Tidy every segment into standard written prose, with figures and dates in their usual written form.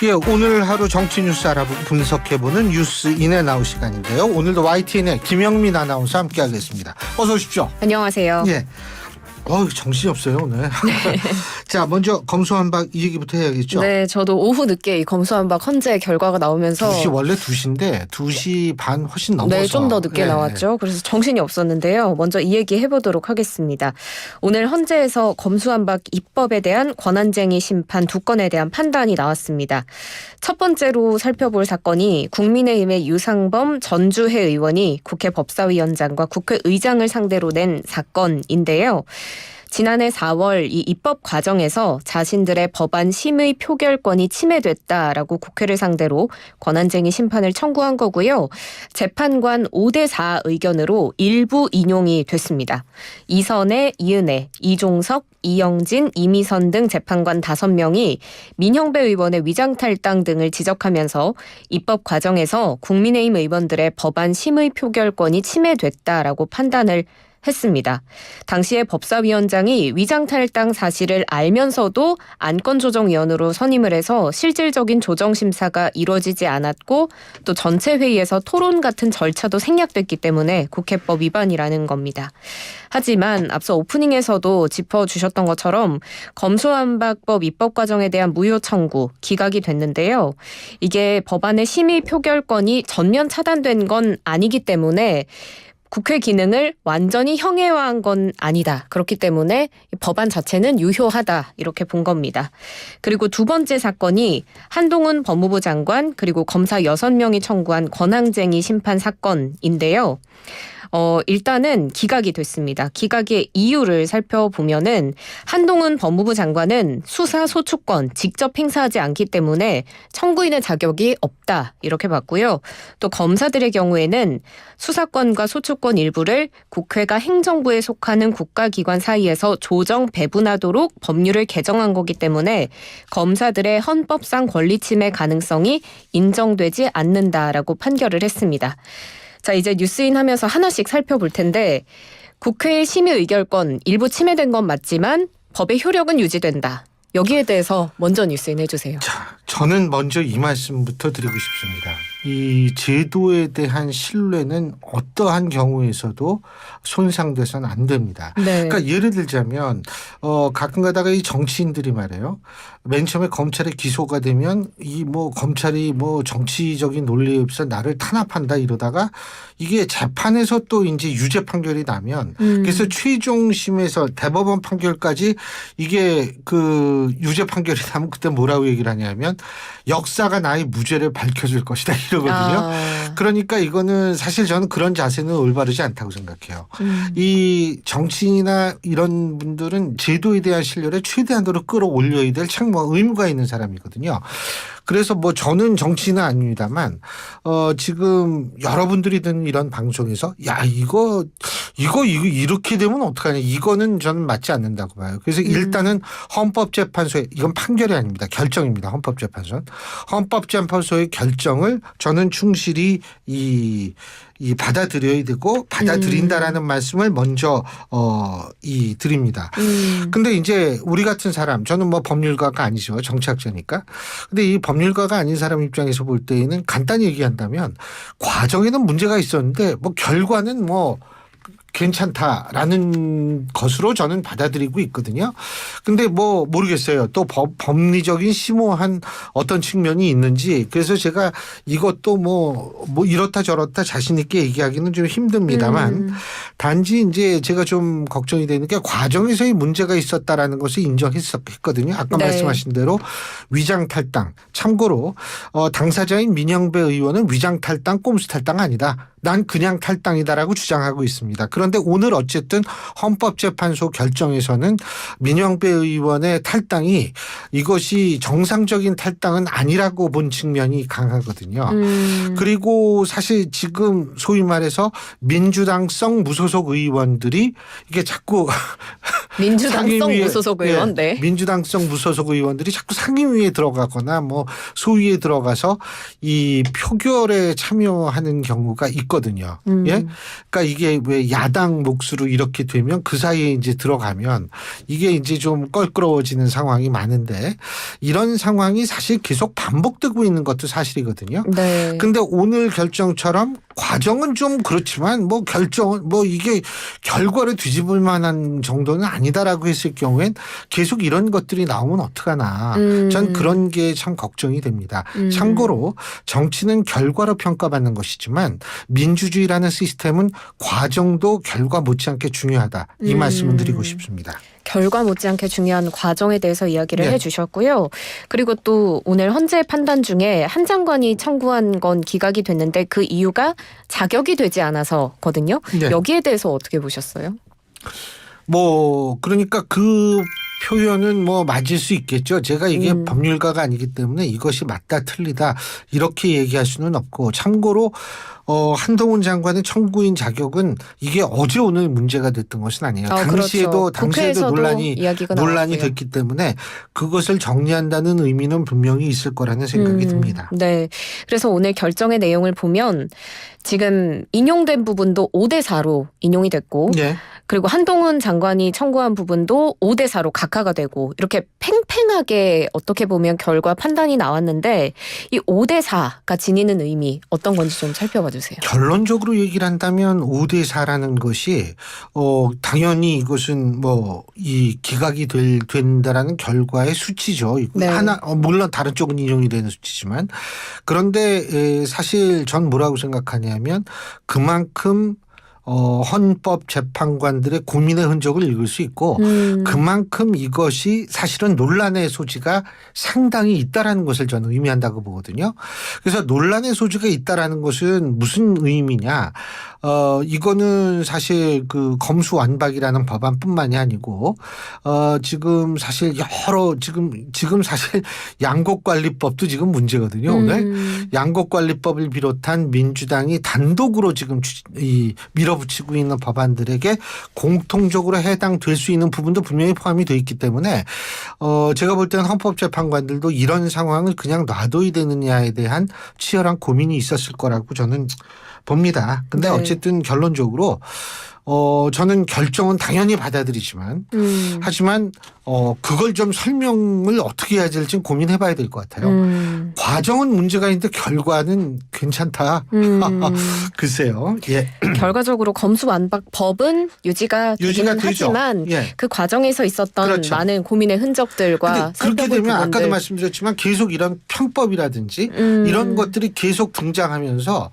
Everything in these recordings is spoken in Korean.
예, 오늘 하루 정치 뉴스 알아보고 분석해보는 뉴스인에 나올 시간인데요. 오늘도 YTN의 김영민 아나운서 함께하겠습니다. 어서 오십시오. 안녕하세요. 예. 정신이 없어요 오늘. 자, 먼저 검수완박 이 얘기부터 해야겠죠. 네, 저도 오후 늦게 이 검수완박 헌재 결과가 나오면서 2시 원래 2시인데 2시 반 훨씬 넘어서. 네, 좀 더 늦게 예. 나왔죠. 그래서 정신이 없었는데요. 먼저 이 얘기 해보도록 하겠습니다. 오늘 헌재에서 검수완박 입법에 대한 권한쟁의 심판 2건에 대한 판단이 나왔습니다. 첫 번째로 살펴볼 사건이 국민의힘의 유상범 전주회 의원이 국회 법사위원장과 국회의장을 상대로 낸 사건인데요. 지난해 4월 이 입법 과정에서 자신들의 법안 심의 표결권이 침해됐다라고 국회를 상대로 권한쟁의 심판을 청구한 거고요. 재판관 5대4 의견으로 일부 인용이 됐습니다. 이선혜, 이은혜, 이종석, 이영진, 이미선 등 재판관 5명이 민형배 의원의 위장탈당 등을 지적하면서 입법 과정에서 국민의힘 의원들의 법안 심의 표결권이 침해됐다라고 판단을 했습니다. 당시에 법사위원장이 위장탈당 사실을 알면서도 안건조정위원으로 선임을 해서 실질적인 조정심사가 이루어지지 않았고 또 전체 회의에서 토론 같은 절차도 생략됐기 때문에 국회법 위반이라는 겁니다. 하지만 앞서 오프닝에서도 짚어주셨던 것처럼 검수완박법 입법 과정에 대한 무효 청구 기각이 됐는데요. 이게 법안의 심의 표결권이 전면 차단된 건 아니기 때문에 국회 기능을 완전히 형해화한 건 아니다. 그렇기 때문에 법안 자체는 유효하다. 이렇게 본 겁니다. 그리고 두 번째 사건이 한동훈 법무부 장관 그리고 검사 6명이 청구한 권한쟁의 심판 사건인데요. 일단은 기각이 됐습니다. 기각의 이유를 살펴보면은 한동훈 법무부 장관은 수사 소추권 직접 행사하지 않기 때문에 청구인의 자격이 없다 이렇게 봤고요. 또 검사들의 경우에는 수사권과 소추권 일부를 국회가 행정부에 속하는 국가기관 사이에서 조정 배분하도록 법률을 개정한 거기 때문에 검사들의 헌법상 권리 침해 가능성이 인정되지 않는다라고 판결을 했습니다. 자, 이제 뉴스인 하면서 하나씩 살펴볼 텐데 국회의 심의 의결권 일부 침해된 건 맞지만 법의 효력은 유지된다. 여기에 대해서 먼저 뉴스인 해주세요. 자, 저는 먼저 이 말씀부터 드리고 싶습니다. 이 제도에 대한 신뢰는 어떠한 경우에서도 손상돼서는 안 됩니다. 네. 그러니까 예를 들자면 가끔 가다가 이 정치인들이 말해요. 맨 처음에 검찰에 기소가 되면 이 검찰이 정치적인 논리에 없어 나를 탄압한다 이러다가 이게 재판에서 또 이제 유죄 판결이 나면 그래서 최종심에서 대법원 판결까지 이게 그 유죄 판결이 나면 그때 뭐라고 얘기를 하냐면 역사가 나의 무죄를 밝혀줄 것이다 이러거든요. 그러니까 이거는 사실 저는 그런 자세는 올바르지 않다고 생각해요. 이 정치인이나 이런 분들은 제도에 대한 신뢰를 최대한으로 끌어올려야 될 의무가 있는 사람이거든요. 그래서 저는 정치인은 아닙니다만 지금 여러분들이 듣는 이런 방송에서 이거 이렇게 되면 어떡하냐 이거는 저는 맞지 않는다고 봐요. 그래서 일단은 헌법재판소의 이건 판결이 아닙니다. 결정입니다. 헌법재판소의 결정을 저는 충실히 받아들여야 되고 받아들인다라는 말씀을 먼저 드립니다. 근데 이제 우리 같은 사람 저는 법률가가 아니죠. 정치학자니까. 근데 이 법률가가 아닌 사람 입장에서 볼 때에는 간단히 얘기한다면 과정에는 문제가 있었는데 결과는 괜찮다라는 것으로 저는 받아들이고 있거든요. 근데 모르겠어요. 또 법리적인 심오한 어떤 측면이 있는지 그래서 제가 이것도 이렇다 저렇다 자신 있게 얘기하기는 좀 힘듭니다만 단지 이제 제가 좀 걱정이 되는 게 과정에서의 문제가 있었다라는 것을 인정했거든요. 아까 네. 말씀하신 대로 위장탈당. 참고로 당사자인 민형배 의원은 위장탈당 꼼수탈당 아니다. 난 그냥 탈당이다라고 주장하고 있습니다. 그런데 오늘 어쨌든 헌법재판소 결정에서는 민형배 의원의 탈당이 이것이 정상적인 탈당은 아니라고 본 측면이 강하거든요. 그리고 사실 지금 소위 말해서 민주당성 무소속 의원들이 이게 자꾸 민주당성 무소속 의원, 네. 민주당성 무소속 의원들이 자꾸 상임위에 들어가거나 소위에 들어가서 이 표결에 참여하는 경우가 있거든요. 예, 그러니까 이게 왜 야당 야당 몫으로 이렇게 되면 그 사이에 이제 들어가면 이게 이제 좀 껄끄러워지는 상황이 많은데 이런 상황이 사실 계속 반복되고 있는 것도 사실이거든요. 네. 근데 오늘 결정처럼 과정은 좀 그렇지만 뭐 결정은 뭐 이게 결과를 뒤집을 만한 정도는 아니다라고 했을 경우엔 계속 이런 것들이 나오면 어떡하나. 전 그런 게 참 걱정이 됩니다. 참고로 정치는 결과로 평가받는 것이지만 민주주의라는 시스템은 과정도 결과 못지않게 중요하다. 이 말씀을 드리고 싶습니다. 결과 못지않게 중요한 과정에 대해서 이야기를 네. 해주셨고요. 그리고 또 오늘 헌재 판단 중에 한 장관이 청구한 건 기각이 됐는데 그 이유가 자격이 되지 않아서거든요. 네. 여기에 대해서 어떻게 보셨어요? 뭐 그러니까 그 표현은 뭐 맞을 수 있겠죠. 제가 이게 법률가가 아니기 때문에 이것이 맞다 틀리다 이렇게 얘기할 수는 없고 참고로 한동훈 장관의 청구인 자격은 이게 어제 오늘 문제가 됐던 것은 아니에요. 당시에도 국회에서도 논란이 나왔고요. 됐기 때문에 그것을 정리한다는 의미는 분명히 있을 거라는 생각이 듭니다. 네. 그래서 오늘 결정의 내용을 보면 지금 인용된 부분도 5대4로 인용이 됐고 네. 그리고 한동훈 장관이 청구한 부분도 5대4로 각하가 되고 이렇게 팽팽하게 어떻게 보면 결과 판단이 나왔는데 이 5대4가 지니는 의미 어떤 건지 좀 살펴봐 주세요. 결론적으로 얘기를 한다면 5대4라는 것이 당연히 이것은 뭐 이 기각이 된다라는 결과의 수치죠. 네. 물론 다른 쪽은 인용이 되는 수치지만 그런데 사실 전 뭐라고 생각하냐면 그만큼 헌법 재판관들의 고민의 흔적을 읽을 수 있고 그만큼 이것이 사실은 논란의 소지가 상당히 있다라는 것을 저는 의미한다고 보거든요. 그래서 논란의 소지가 있다라는 것은 무슨 의미냐? 이거는 사실 그 검수완박이라는 법안뿐만이 아니고 지금 사실 지금 사실 양곡관리법도 지금 문제거든요. 오늘 양곡관리법을 비롯한 민주당이 단독으로 지금 밀어붙이고 있는 법안들에게 공통적으로 해당될 수 있는 부분도 분명히 포함이 되어 있기 때문에 제가 볼 때는 헌법재판관들도 이런 상황을 그냥 놔둬야 되느냐에 대한 치열한 고민이 있었을 거라고 저는 봅니다. 근데 네. 어쨌든 결론적으로 저는 결정은 당연히 받아들이지만 하지만 그걸 좀 설명을 어떻게 해야 될지 고민해 봐야 될 것 같아요. 과정은 문제가 있는데 결과는 괜찮다. 글쎄요. 예. 결과적으로 검수완박법은 유지가 되기는 되죠. 하지만 예. 그 과정에서 있었던 그렇죠. 많은 고민의 흔적들과 그렇게 살펴볼 되면 부분들. 아까도 말씀드렸지만 계속 이런 편법이라든지 이런 것들이 계속 등장하면서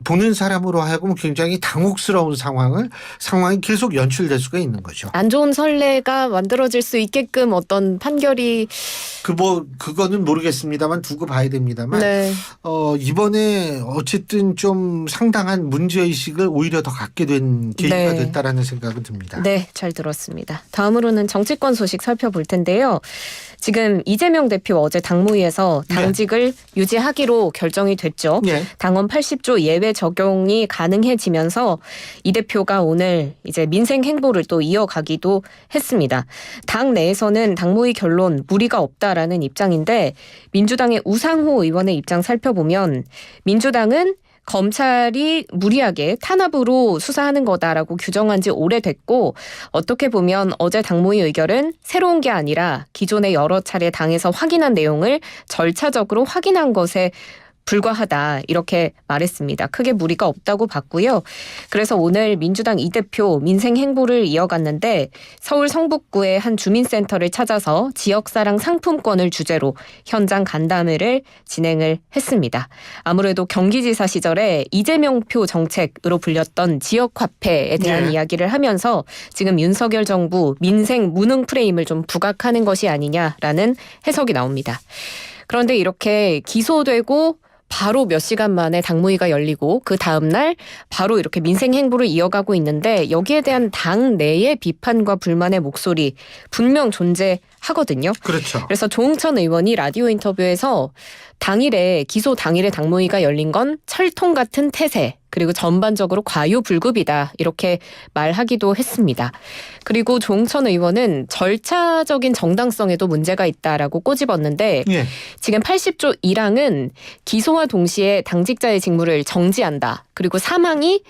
보는 사람으로 하여금 굉장히 당혹스러운 상황이 계속 연출될 수가 있는 거죠. 안 좋은 선례가 만들어질 수 있게끔 어떤 판결이 그거는 모르겠습니다만 두고 봐야 됩니다만 네. 이번에 어쨌든 좀 상당한 문제의식을 오히려 더 갖게 된 계기가 네. 됐다라는 생각은 듭니다. 네, 잘 들었습니다. 다음으로는 정치권 소식 살펴볼 텐데요. 지금 이재명 대표 어제 당무위에서 당직을 유지하기로 결정이 됐죠. 네. 당원 80조 예외 적용이 가능해지면서 이 대표가 오늘 이제 민생 행보를 또 이어가기도 했습니다. 당 내에서는 당무위 결론 무리가 없다라는 입장인데 민주당의 우상호 의원의 입장 살펴보면 민주당은 검찰이 무리하게 탄압으로 수사하는 거다라고 규정한 지 오래됐고 어떻게 보면 어제 당무위 의결은 새로운 게 아니라 기존에 여러 차례 당에서 확인한 내용을 절차적으로 확인한 것에 불과하다 이렇게 말했습니다. 크게 무리가 없다고 봤고요. 그래서 오늘 민주당 이 대표 민생 행보를 이어갔는데 서울 성북구의 한 주민센터를 찾아서 지역사랑 상품권을 주제로 현장 간담회를 진행을 했습니다. 아무래도 경기지사 시절에 이재명표 정책으로 불렸던 지역화폐에 대한 네. 이야기를 하면서 지금 윤석열 정부 민생 무능 프레임을 좀 부각하는 것이 아니냐라는 해석이 나옵니다. 그런데 이렇게 기소되고 바로 몇 시간 만에 당무위가 열리고 그 다음 날 바로 이렇게 민생 행보를 이어가고 있는데 여기에 대한 당 내의 비판과 불만의 목소리 분명 존재하거든요. 그렇죠. 그래서 조응천 의원이 라디오 인터뷰에서 기소 당일에 당무위가 열린 건 철통 같은 태세 그리고 전반적으로 과유불급이다 이렇게 말하기도 했습니다. 그리고 조응천 의원은 절차적인 정당성에도 문제가 있다라고 꼬집었는데 예. 지금 80조 1항은 기소와 동시에 당직자의 직무를 정지한다. 그리고 사망이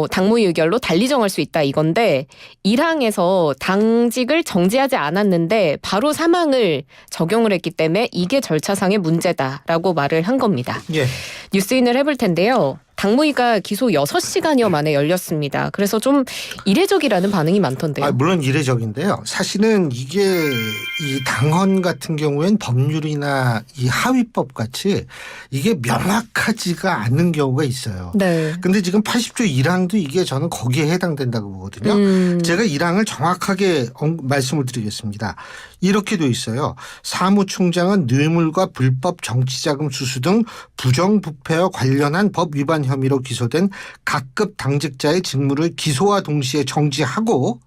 당무위 의결로 달리 정할 수 있다 이건데 1항에서 당직을 정지하지 않았는데 바로 사망을 적용을 했기 때문에 이게 절차상의 문제다라고 말을 한 겁니다. 예. 뉴스인을 해볼 텐데요. 당무위가 기소 6시간여 만에 열렸습니다. 그래서 좀 이례적이라는 반응이 많던데요. 물론 이례적인데요. 사실은 이게 이 당헌 같은 경우엔 법률이나 이 하위법 같이 이게 명확하지가 않는 경우가 있어요. 네. 근데 지금 80조 1항도 이게 저는 거기에 해당된다고 보거든요. 제가 1항을 정확하게 말씀을 드리겠습니다. 이렇게 돼 있어요. 사무총장은 뇌물과 불법 정치자금 수수 등 부정부패와 관련한 법 위반 혐의로 기소된 각급 당직자의 직무를 기소와 동시에 정지하고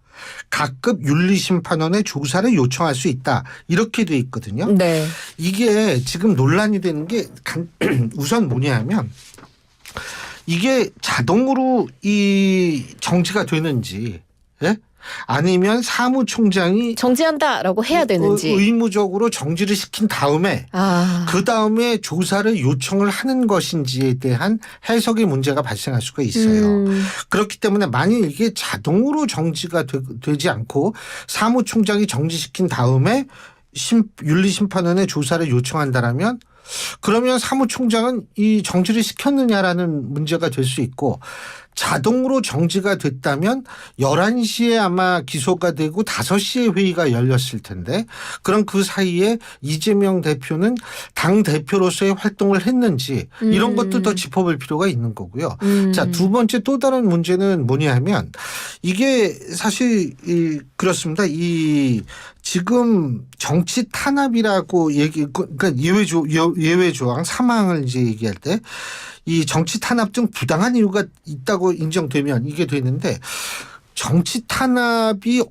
각급 윤리심판원에 조사를 요청할 수 있다. 이렇게 돼 있거든요. 네. 이게 지금 논란이 되는 게 우선 뭐냐면 이게 자동으로 이 정지가 되는지 예? 아니면 사무총장이 정지한다라고 해야 되는지. 의무적으로 정지를 시킨 다음에 그 다음에 조사를 요청을 하는 것인지에 대한 해석의 문제가 발생할 수가 있어요. 그렇기 때문에 만일 이게 자동으로 정지가 되지 않고 사무총장이 정지시킨 다음에 윤리심판원에 조사를 요청한다라면 그러면 사무총장은 이 정지를 시켰느냐라는 문제가 될 수 있고 자동으로 정지가 됐다면 11시에 아마 기소가 되고 5시에 회의가 열렸을 텐데 그럼 그 사이에 이재명 대표는 당 대표로서의 활동을 했는지 이런 것도 더 짚어볼 필요가 있는 거고요. 자, 두 번째 또 다른 문제는 뭐냐 하면 이게 사실 그렇습니다. 이 지금 정치 탄압이라고 그러니까 예외 조항 3항을 이제 얘기할 때 이 정치 탄압 등 부당한 이유가 있다고 인정되면 이게 되는데 정치 탄압이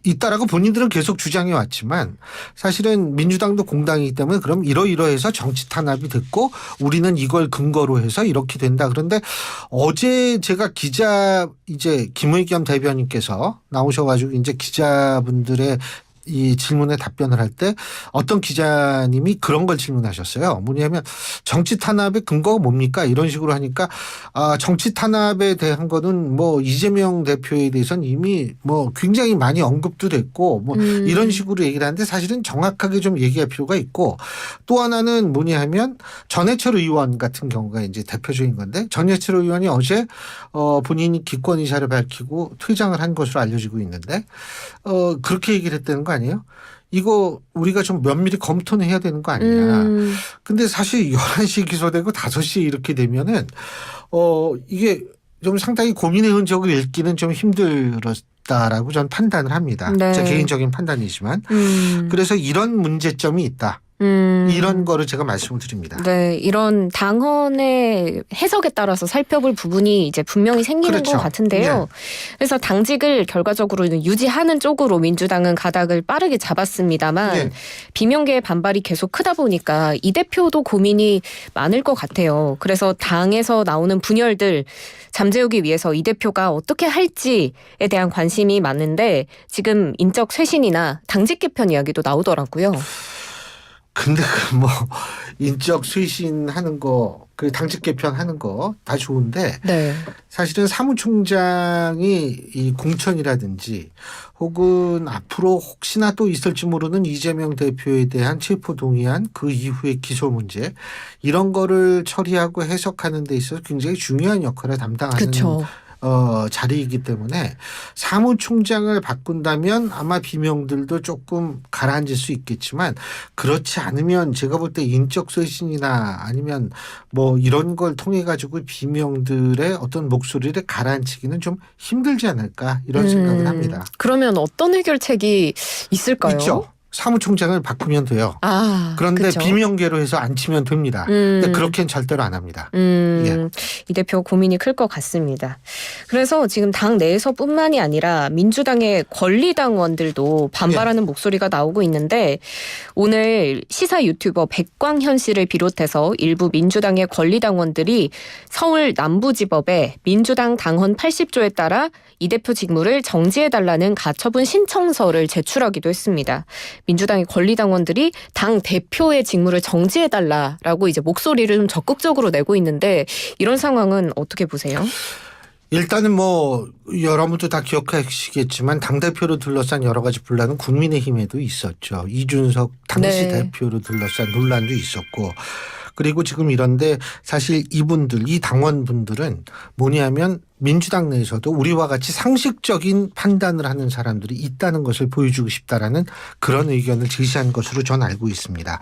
있다라고 본인들은 계속 주장해 왔지만 사실은 민주당도 공당이기 때문에 그럼 이러이러해서 정치 탄압이 됐고 우리는 이걸 근거로 해서 이렇게 된다. 그런데 어제 제가 이제 김의겸 대변인께서 나오셔가지고 이제 기자분들의 이 질문에 답변을 할 때 어떤 기자님이 그런 걸 질문하셨어요. 뭐냐면 정치 탄압의 근거가 뭡니까? 이런 식으로 하니까 정치 탄압에 대한 거는 뭐 이재명 대표에 대해서는 이미 뭐 굉장히 많이 언급도 됐고 뭐 이런 식으로 얘기를 하는데 사실은 정확하게 좀 얘기할 필요가 있고 또 하나는 뭐냐 하면 전해철 의원 같은 경우가 이제 대표적인 건데 전해철 의원이 어제 본인이 기권 의사를 밝히고 퇴장을 한 것으로 알려지고 있는데 그렇게 얘기를 했다는 거 아니에요? 이거 우리가 좀 면밀히 검토는 해야 되는 거 아니냐. 근데 사실 11시에 기소되고 5시에 이렇게 되면은 이게 좀 상당히 고민의 흔적을 읽기는 좀 힘들었다라고 저는 판단을 합니다. 네. 제 개인적인 판단이지만. 그래서 이런 문제점이 있다. 이런 거를 제가 말씀을 드립니다. 네, 이런 당헌의 해석에 따라서 살펴볼 부분이 이제 분명히 생기는 그렇죠. 것 같은데요. 네. 그래서 당직을 결과적으로는 유지하는 쪽으로 민주당은 가닥을 빠르게 잡았습니다만 네. 비명계의 반발이 계속 크다 보니까 이 대표도 고민이 많을 것 같아요. 그래서 당에서 나오는 분열들 잠재우기 위해서 이 대표가 어떻게 할지에 대한 관심이 많은데 지금 인적 쇄신이나 당직 개편 이야기도 나오더라고요. 근데 뭐 인적 쇄신하는 거, 그 당직 개편하는 거 다 좋은데 네. 사실은 사무총장이 이 공천이라든지 혹은 앞으로 혹시나 또 있을지 모르는 이재명 대표에 대한 체포동의안 그 이후의 기소 문제 이런 거를 처리하고 해석하는 데 있어서 굉장히 중요한 역할을 담당하는 그렇죠. 자리이기 때문에 사무총장을 바꾼다면 아마 비명들도 조금 가라앉을 수 있겠지만 그렇지 않으면 제가 볼 때 인적 쇄신이나 아니면 뭐 이런 걸 통해 가지고 비명들의 어떤 목소리를 가라앉히기는 좀 힘들지 않을까 이런 생각을 합니다. 그러면 어떤 해결책이 있을까요? 있죠. 사무총장을 바꾸면 돼요. 그런데 그쵸. 비명계로 해서 앉히면 됩니다. 근데 그렇게는 절대로 안 합니다. 이 대표 고민이 클 것 같습니다. 그래서 지금 당 내에서뿐만이 아니라 민주당의 권리당원들도 반발하는 목소리가 나오고 있는데 오늘 시사 유튜버 백광현 씨를 비롯해서 일부 민주당의 권리당원들이 서울 남부지법에 민주당 당헌 80조에 따라 이 대표 직무를 정지해달라는 가처분 신청서를 제출하기도 했습니다. 민주당의 권리당원들이 당 대표의 직무를 정지해달라라고 이제 목소리를 좀 적극적으로 내고 있는데 이런 상황은 어떻게 보세요? 일단은 뭐 여러분도 다 기억하시겠지만 당대표로 둘러싼 여러 가지 분란은 국민의힘에도 있었죠. 이준석 당시 네. 대표로 둘러싼 논란도 있었고, 그리고 지금 이런데 사실 이분들, 이 당원분들은 뭐냐면 민주당 내에서도 우리와 같이 상식적인 판단을 하는 사람들이 있다는 것을 보여주고 싶다라는 그런 의견을 제시한 것으로 전 알고 있습니다.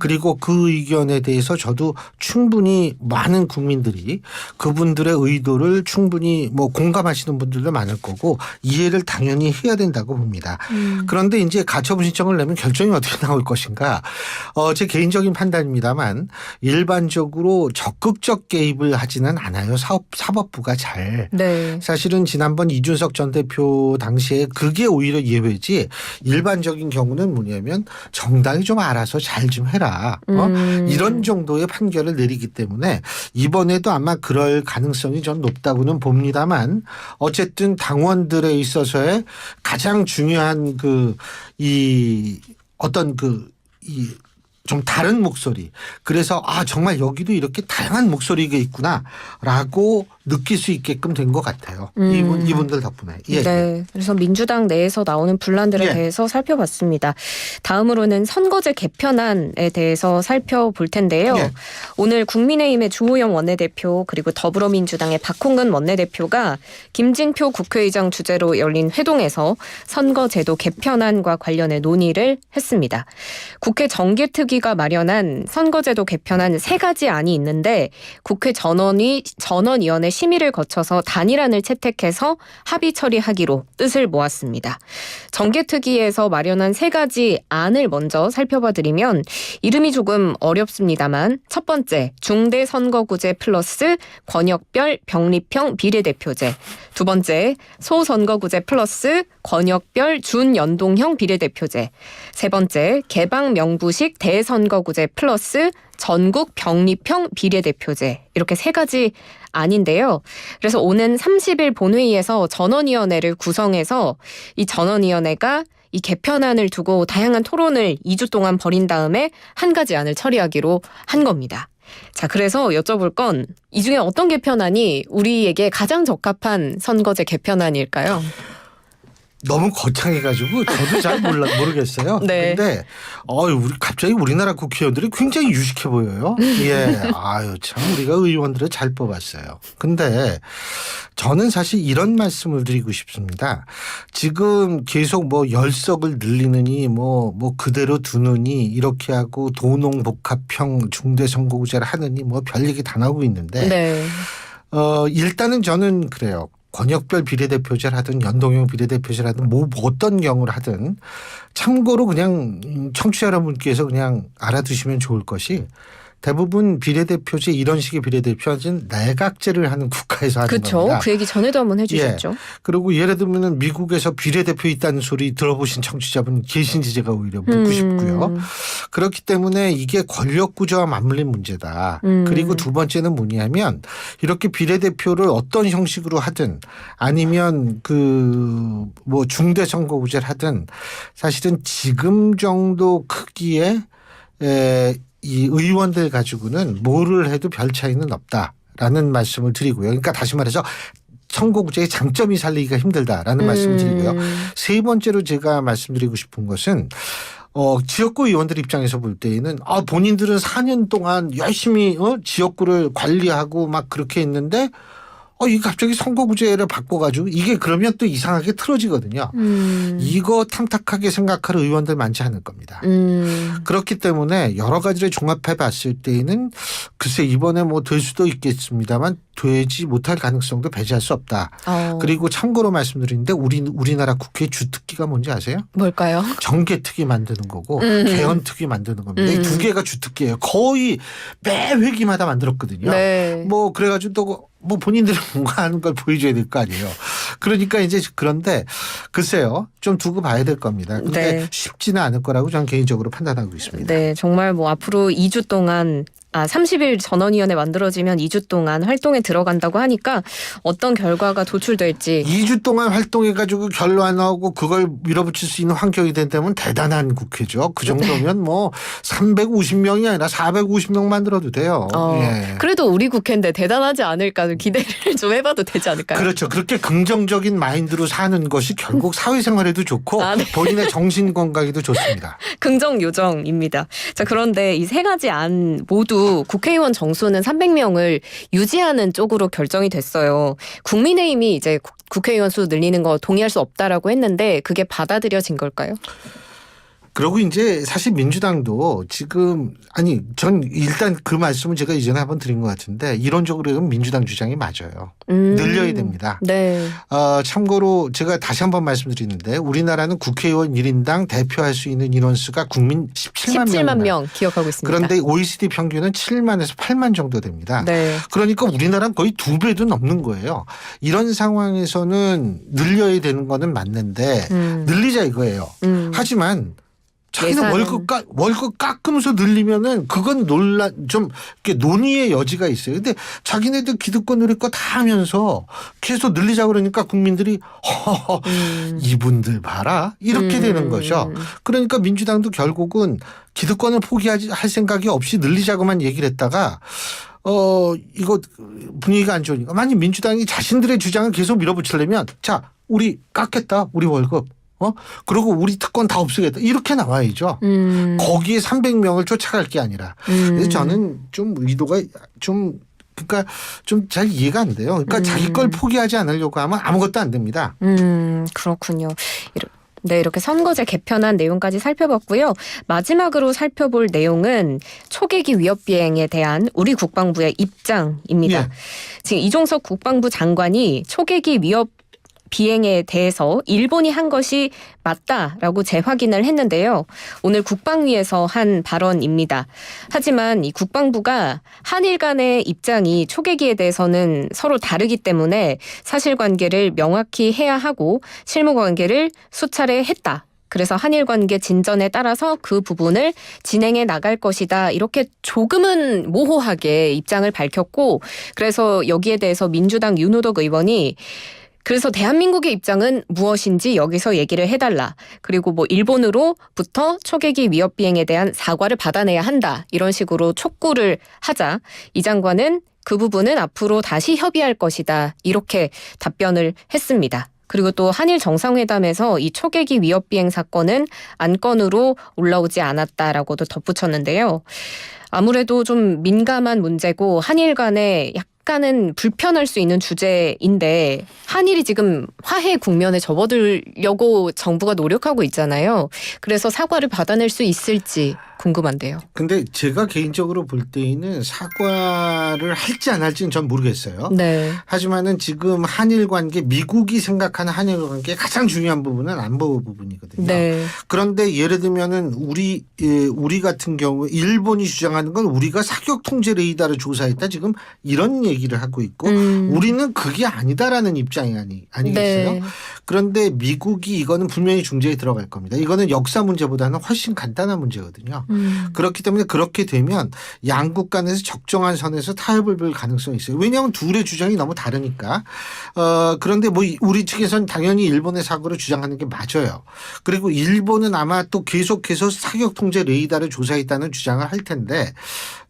그리고 그 의견에 대해서 저도 충분히 많은 국민들이 그분들의 의도를 충분히 뭐 공감하시는 분들도 많을 거고 이해를 당연히 해야 된다고 봅니다. 그런데 이제 가처분 신청을 내면 결정이 어떻게 나올 것인가. 제 개인적인 판단입니다만 일반적으로 적극적 개입을 하지는 않아요. 사법부가 잘. 네. 사실은 지난번 이준석 전 대표 당시에 그게 오히려 예외지, 일반적인 경우는 뭐냐면 정당이 좀 알아서 잘 좀 해라. 이런 정도의 판결을 내리기 때문에 이번에도 아마 그럴 가능성이 전 높다고는 봅니다만, 어쨌든 당원들에 있어서의 가장 중요한 좀 다른 목소리. 그래서 정말 여기도 이렇게 다양한 목소리가 있구나라고 느낄 수 있게끔 된 것 같아요. 이분들 덕분에. 예. 네. 그래서 민주당 내에서 나오는 분란들에 예. 대해서 살펴봤습니다. 다음으로는 선거제 개편안에 대해서 살펴볼 텐데요. 예. 오늘 국민의힘의 주호영 원내대표 그리고 더불어민주당의 박홍근 원내대표가 김진표 국회의장 주재로 열린 회동에서 선거제도 개편안과 관련해 논의를 했습니다. 국회 정개특위가 마련한 선거제도 개편안 3가지 안이 있는데 국회 전원위원회 심의를 거쳐서 단일안을 채택해서 합의 처리하기로 뜻을 모았습니다. 정개특위에서 마련한 3가지 안을 먼저 살펴봐드리면 이름이 조금 어렵습니다만 첫 번째 중대선거구제 플러스 권역별 병립형 비례대표제, 두 번째 소선거구제 플러스 권역별 준연동형 비례대표제, 세 번째 개방명부식 대선거구제 플러스 전국 병립형 비례대표제, 이렇게 3가지 안인데요. 그래서 오는 30일 본회의에서 전원위원회를 구성해서 이 전원위원회가 이 개편안을 두고 다양한 토론을 2주 동안 벌인 다음에 한 가지 안을 처리하기로 한 겁니다. 자, 그래서 여쭤볼 건 이 중에 어떤 개편안이 우리에게 가장 적합한 선거제 개편안일까요? 너무 거창해가지고 저도 잘 모르겠어요. 네. 근데 갑자기 우리나라 국회의원들이 굉장히 유식해 보여요. 예, 참 우리가 의원들을 잘 뽑았어요. 근데 저는 사실 이런 말씀을 드리고 싶습니다. 지금 계속 뭐 열석을 늘리느니 뭐 그대로 두느니 이렇게 하고 도농복합형 중대선거구제를 하느니 뭐 별 얘기 다 나오고 있는데 네. 일단은 저는 그래요. 권역별 비례대표제를 하든 연동형 비례대표제를 하든 뭐 어떤 경우를 하든 참고로 그냥 청취자 여러분께서 그냥 알아두시면 좋을 것이, 대부분 비례대표제, 이런 식의 비례대표제는 내각제를 하는 국가에서 하는 그렇죠. 겁니다. 그 얘기 전에도 한번 해주셨죠. 예. 그리고 예를 들면 미국에서 비례대표 있다는 소리 들어보신 청취자분 계신지 제가 오히려 묻고 싶고요. 그렇기 때문에 이게 권력구조와 맞물린 문제다. 그리고 두 번째는 뭐냐면 이렇게 비례대표를 어떤 형식으로 하든 아니면 뭐 중대선거구제를 하든 사실은 지금 정도 크기의 이 의원들 가지고는 뭐를 해도 별 차이는 없다라는 말씀을 드리고요. 그러니까 다시 말해서 선거구제의 장점이 살리기가 힘들다라는 말씀을 드리고요. 세 번째로 제가 말씀드리고 싶은 것은 지역구 의원들 입장에서 볼 때에는 본인들은 4년 동안 열심히 지역구를 관리하고 막 그렇게 했는데 이게 갑자기 선거구제를 바꿔가지고 이게 그러면 또 이상하게 틀어지거든요. 이거 탐탁하게 생각할 의원들 많지 않을 겁니다. 그렇기 때문에 여러 가지를 종합해 봤을 때에는 글쎄 이번에 뭐 될 수도 있겠습니다만 되지 못할 가능성도 배제할 수 없다. 그리고 참고로 말씀드리는데 우리나라 국회 주특기가 뭔지 아세요? 뭘까요? 정개특위 만드는 거고 개헌특위 만드는 겁니다. 이 두 개가 주특기예요. 거의 매 회기마다 만들었거든요. 네. 뭐 그래가지고 또 뭐 본인들이 뭔가 하는 걸 보여줘야 될 거 아니에요. 그러니까 이제 그런데 글쎄요, 좀 두고 봐야 될 겁니다. 근데 네. 쉽지는 않을 거라고 저는 개인적으로 판단하고 있습니다. 네, 정말 뭐 앞으로 2주 동안 30일 전원위원회 만들어지면 2주 동안 활동에 들어간다고 하니까 어떤 결과가 도출될지. 2주 동안 활동해가지고 결론 안 나오고 그걸 밀어붙일 수 있는 환경이 된다면 대단한 국회죠. 그 정도면 뭐 350명이 아니라 450명 만들어도 돼요. 예. 그래도 우리 국회인데 대단하지 않을까 기대를 좀 해봐도 되지 않을까요? 그렇죠. 그렇게 긍정적인 마인드로 사는 것이 결국 사회생활에도 좋고 네. 본인의 정신 건강에도 좋습니다. 긍정 요정입니다. 자, 그런데 이 세 가지 안 모두 국회의원 정수는 300명을 유지하는 쪽으로 결정이 됐어요. 국민의힘이 이제 국회의원 수 늘리는 거 동의할 수 없다라고 했는데 그게 받아들여진 걸까요? 그리고 이제 사실 민주당도 지금 전 일단 그 말씀은 제가 이전에 한번 드린 것 같은데 이론적으로는 민주당 주장이 맞아요. 늘려야 됩니다. 네. 참고로 제가 다시 한번 말씀드리는데 우리나라는 국회의원 1인당 대표할 수 있는 인원수가 국민 17만 명 기억하고 있습니다. 그런데 OECD 평균은 7만에서 8만 정도 됩니다. 네. 그러니까 우리나라는 거의 2배도 넘는 거예요. 이런 상황에서는 늘려야 되는 거는 맞는데 늘리자 이거예요. 하지만 자기는 월급 깎으면서 늘리면은 그건 좀 이렇게 논의의 여지가 있어요. 근데 자기네들 기득권 누릴 거 다 하면서 계속 늘리자 그러니까 국민들이 이분들 봐라 이렇게 되는 거죠. 그러니까 민주당도 결국은 기득권을 할 생각이 없이 늘리자고만 얘기를 했다가 이거 분위기가 안 좋으니까 만약 민주당이 자신들의 주장을 계속 밀어붙이려면 자 우리 깎겠다 우리 월급. 그리고 우리 특권 다 없애겠다. 이렇게 나와야죠. 거기에 300명을 쫓아갈 게 아니라. 그래서 저는 좀 의도가 그러니까 좀 잘 이해가 안 돼요. 그러니까 자기 걸 포기하지 않으려고 하면 아무것도 안 됩니다. 그렇군요. 네, 이렇게 선거제 개편안 내용까지 살펴봤고요. 마지막으로 살펴볼 내용은 초계기 위협 비행에 대한 우리 국방부의 입장입니다. 예. 지금 이종석 국방부 장관이 초계기 위협 비행에 대해서 일본이 한 것이 맞다라고 재확인을 했는데요. 오늘 국방위에서 한 발언입니다. 하지만 이 국방부가 한일 간의 입장이 초계기에 대해서는 서로 다르기 때문에 사실관계를 명확히 해야 하고 실무관계를 수차례 했다. 그래서 한일 관계 진전에 따라서 그 부분을 진행해 나갈 것이다. 이렇게 조금은 모호하게 입장을 밝혔고 그래서 여기에 대해서 민주당 윤호덕 의원이 그래서 대한민국의 입장은 무엇인지 여기서 얘기를 해달라. 그리고 뭐 일본으로부터 초계기 위협 비행에 대한 사과를 받아내야 한다. 이런 식으로 촉구를 하자 이 장관은 그 부분은 앞으로 다시 협의할 것이다. 이렇게 답변을 했습니다. 그리고 또 한일 정상회담에서 이 초계기 위협 비행 사건은 안건으로 올라오지 않았다라고도 덧붙였는데요. 아무래도 좀 민감한 문제고 한일 간에 약간은 불편할 수 있는 주제인데 한일이 지금 화해 국면에 접어들려고 정부가 노력하고 있잖아요. 그래서 사과를 받아낼 수 있을지 궁금한데요. 근데 제가 개인적으로 볼 때에는 사과를 할지 안 할지는 전 모르겠어요. 네. 하지만은 지금 한일 관계 미국이 생각하는 한일 관계의 가장 중요한 부분은 안보 부분이거든요. 네. 그런데 예를 들면은 우리 같은 경우 일본이 주장하는 건 우리가 사격 통제 레이더를 조사했다 지금 이런 얘기를 하고 있고 우리는 그게 아니다라는 입장이 아니겠어요? 네. 그런데 미국이 이거는 분명히 중재에 들어갈 겁니다. 이거는 역사 문제보다는 훨씬 간단한 문제거든요. 그렇기 때문에 그렇게 되면 양국 간에서 적정한 선에서 타협을 볼 가능성이 있어요. 왜냐하면 둘의 주장이 너무 다르니까. 그런데 뭐 우리 측에서는 당연히 일본의 사고를 주장하는 게 맞아요. 그리고 일본은 아마 또 계속해서 사격 통제 레이더를 조사했다는 주장을 할 텐데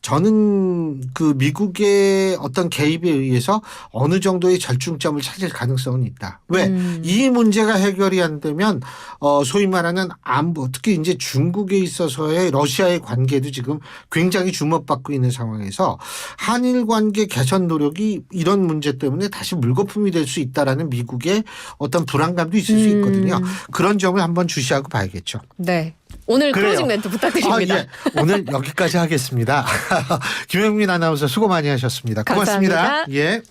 저는 그 미국의 어떤 개입에 의해서 어느 정도의 절충점을 찾을 가능성은 있다. 왜? 이 문제가 해결이 안 되면 소위 말하는 안보 특히 이제 중국에 있어서의 러시아의 관계도 지금 굉장히 주목받고 있는 상황에서 한일 관계 개선 노력이 이런 문제 때문에 다시 물거품이 될 수 있다라는 미국의 어떤 불안감도 있을 수 있거든요. 그런 점을 한번 주시하고 봐야겠죠. 네. 오늘 그래요. 클로징 멘트 부탁드립니다. 예. 오늘 여기까지 하겠습니다. 김영민 아나운서 수고 많이 하셨습니다. 고맙습니다. 감사합니다. 예.